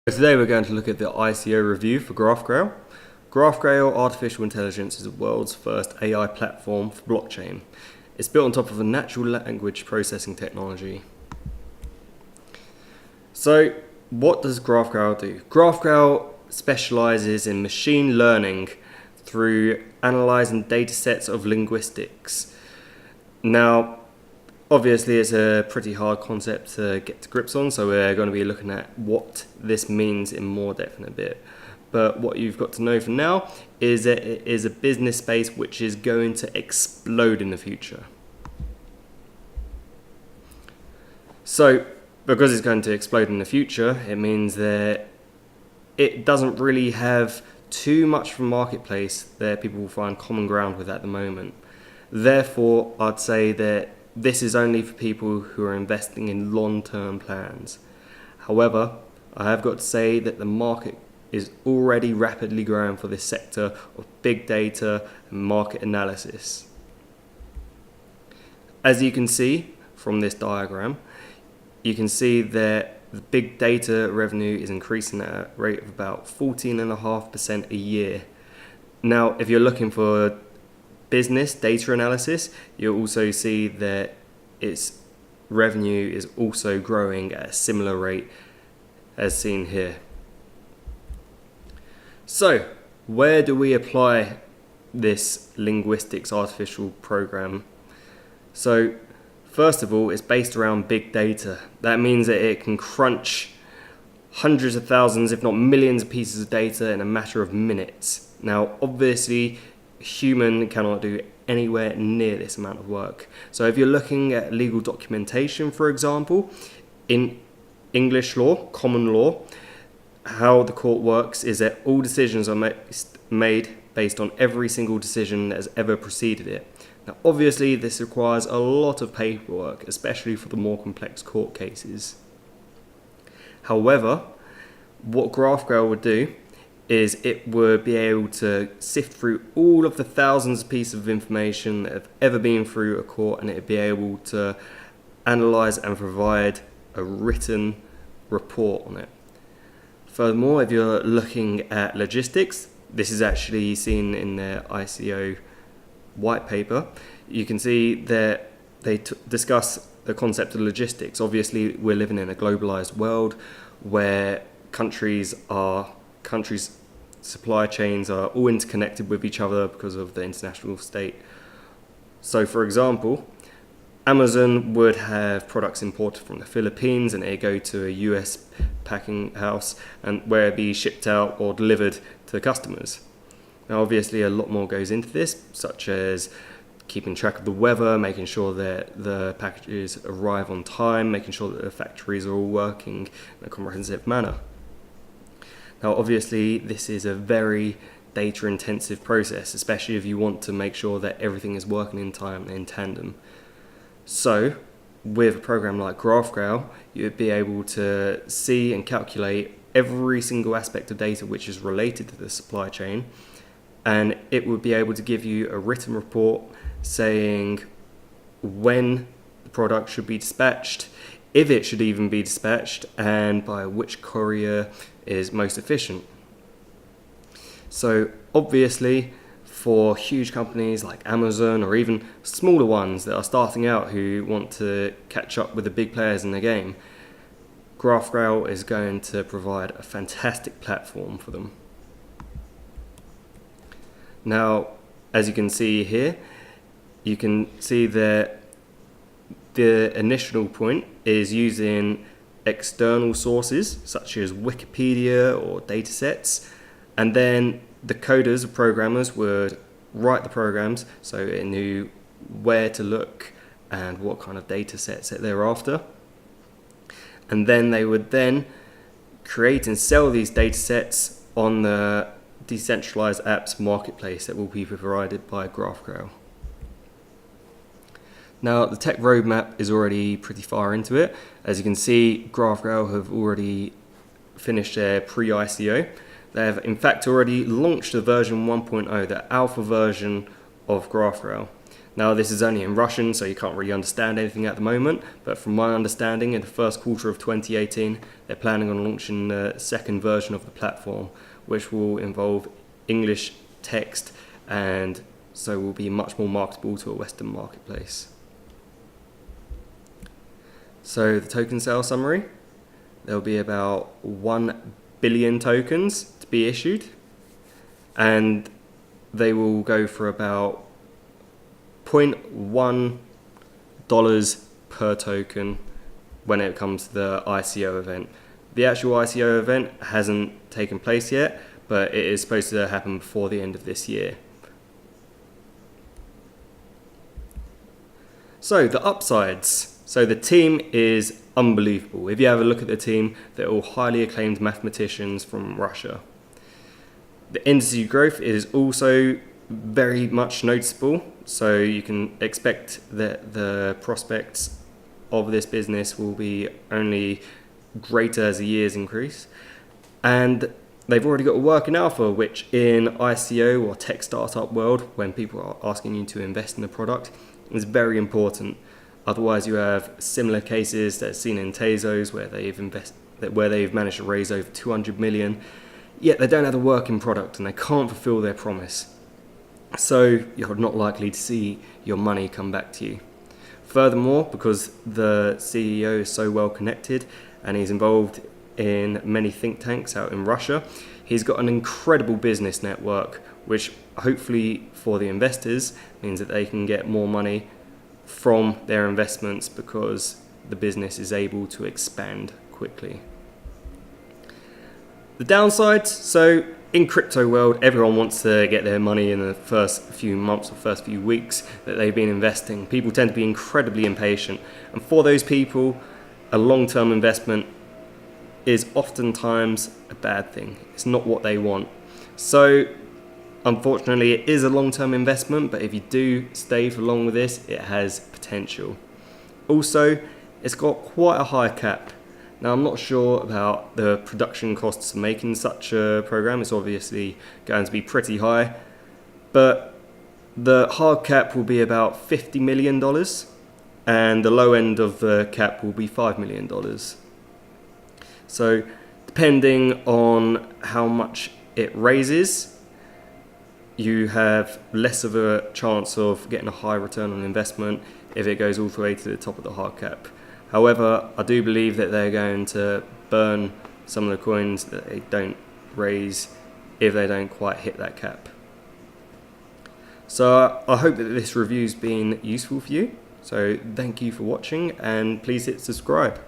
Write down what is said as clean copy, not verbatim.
Today we're going to look at the ICO review for Graphgrail. Graphgrail Artificial Intelligence is the world's first AI platform for blockchain. It's built on top of a natural language processing technology. So what does Graphgrail do? Graphgrail specializes in machine learning through analyzing data sets of linguistics. Now, obviously, it's a pretty hard concept to get to grips on, so we're going to be looking at what this means in more depth in a bit. But what you've got to know for now is that it is a business space which is going to explode in the future. So, because it's going to explode in the future, it means that it doesn't really have too much of a marketplace that people will find common ground with at the moment. Therefore, I'd say that this is only for people who are investing in long-term plans. However, I have got to say that the market is already rapidly growing for this sector of big data and market analysis. As you can see from this diagram, you can see that the big data revenue is increasing at a rate of about 14.5% a year. Now, if you're looking for business data analysis, you'll also see that its revenue is also growing at a similar rate as seen here. So, where do we apply this linguistics artificial program? So, first of all, it's based around big data. That means that it can crunch hundreds of thousands, if not millions of pieces of data in a matter of minutes. Now, obviously, human cannot do anywhere near this amount of work. So if you're looking at legal documentation, for example, in English law, common law, how the court works is that all decisions are made based on every single decision that has ever preceded it. Now, obviously, this requires a lot of paperwork, especially for the more complex court cases. However, what Graphgrail would do is it would be able to sift through all of the thousands of pieces of information that have ever been through a court, and it would be able to analyze and provide a written report on it. Furthermore, if you're looking at logistics, this is actually seen in their ICO white paper. You can see that they discuss the concept of logistics. Obviously, we're living in a globalized world where countries' supply chains are all interconnected with each other because of the international state. So, for example, Amazon would have products imported from the Philippines and they go to a US packing house and where it be shipped out or delivered to customers. Now, obviously, a lot more goes into this, such as keeping track of the weather, making sure that the packages arrive on time, making sure that the factories are all working in a comprehensive manner. Now, obviously, this is a very data-intensive process, especially if you want to make sure that everything is working in time and in tandem. So, with a program like Graphgrail, you'd be able to see and calculate every single aspect of data which is related to the supply chain, and it would be able to give you a written report saying when the product should be dispatched, if it should even be dispatched, and by which courier is most efficient. So obviously, for huge companies like Amazon or even smaller ones that are starting out who want to catch up with the big players in the game, Graphgrail is going to provide a fantastic platform for them. Now, as you can see here, you can see that the initial point is using external sources such as Wikipedia or datasets, and then the coders or programmers would write the programs so it knew where to look and what kind of datasets that they're after, and then they would then create and sell these datasets on the decentralized apps marketplace that will be provided by Graphgrail. Now, the tech roadmap is already pretty far into it. As you can see, Graphgrail have already finished their pre-ICO. They have in fact already launched the version 1.0, the alpha version of Graphgrail. Now this is only in Russian, so you can't really understand anything at the moment, but from my understanding, in the first quarter of 2018, they're planning on launching the second version of the platform, which will involve English text and so will be much more marketable to a Western marketplace. So the token sale summary, there'll be about 1 billion tokens to be issued, and they will go for about $0.1 per token when it comes to the ICO event. The actual ICO event hasn't taken place yet, but it is supposed to happen before the end of this year. So the upsides. So the team is unbelievable. If you have a look at the team, they're all highly acclaimed mathematicians from Russia. The industry growth is also very much noticeable, so you can expect that the prospects of this business will be only greater as the years increase. And they've already got a working alpha, which in ICO or tech startup world, when people are asking you to invest in the product, is very important. Otherwise, you have similar cases that's seen in Tezos where they've managed to raise over 200 million, yet they don't have a working product and they can't fulfill their promise. So you're not likely to see your money come back to you. Furthermore, because the CEO is so well connected and he's involved in many think tanks out in Russia, he's got an incredible business network, which hopefully for the investors means that they can get more money from their investments because the business is able to expand quickly. The downsides, so in crypto world, everyone wants to get their money in the first few months or first few weeks that they've been investing. People tend to be incredibly impatient. And for those people, a long-term investment is oftentimes a bad thing. It's not what they want. So unfortunately, it is a long-term investment, but if you do stay for long with this, it has potential. Also, it's got quite a high cap. Now, I'm not sure about the production costs of making such a program. It's obviously going to be pretty high, but the hard cap will be about $50 million, and the low end of the cap will be $5 million. So, depending on how much it raises, you have less of a chance of getting a high return on investment if it goes all the way to the top of the hard cap. However, I do believe that they're going to burn some of the coins that they don't raise if they don't quite hit that cap. So I hope that this review's been useful for you. So thank you for watching and please hit subscribe.